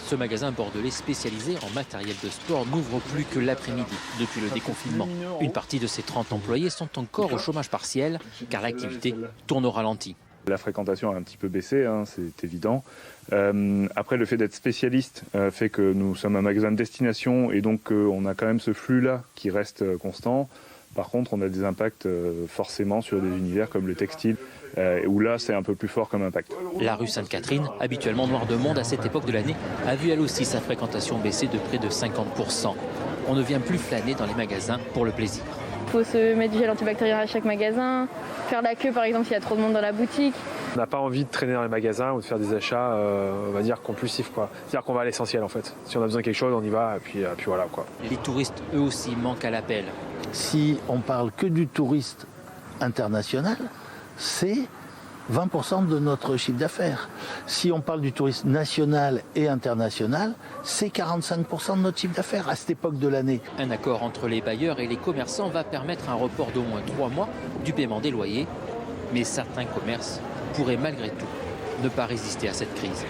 Ce magasin bordelais spécialisé en matériel de sport n'ouvre plus que l'après-midi depuis le déconfinement. Une partie de ses 30 employés sont encore au chômage partiel car l'activité tourne au ralenti. La fréquentation a un petit peu baissé, hein, c'est évident. Après, le fait d'être spécialiste fait que nous sommes un magasin de destination et donc on a quand même ce flux-là qui reste constant. Par contre, on a des impacts forcément sur des univers comme le textile, où là, c'est un peu plus fort comme impact. La rue Sainte-Catherine, habituellement noire de monde à cette époque de l'année, a vu elle aussi sa fréquentation baisser de près de 50%. On ne vient plus flâner dans les magasins pour le plaisir. Il faut se mettre du gel antibactérien à chaque magasin, faire la queue par exemple s'il y a trop de monde dans la boutique. On n'a pas envie de traîner dans les magasins ou de faire des achats, on va dire, compulsifs, quoi. C'est-à-dire qu'on va à l'essentiel en fait. Si on a besoin de quelque chose, on y va et puis voilà, quoi. Les touristes, eux aussi, manquent à l'appel. Si on parle que du touriste international, c'est 20% de notre chiffre d'affaires. Si on parle du touriste national et international, c'est 45% de notre chiffre d'affaires à cette époque de l'année. Un accord entre les bailleurs et les commerçants va permettre un report d'au moins 3 mois du paiement des loyers. Mais certains commerces pourraient malgré tout ne pas résister à cette crise.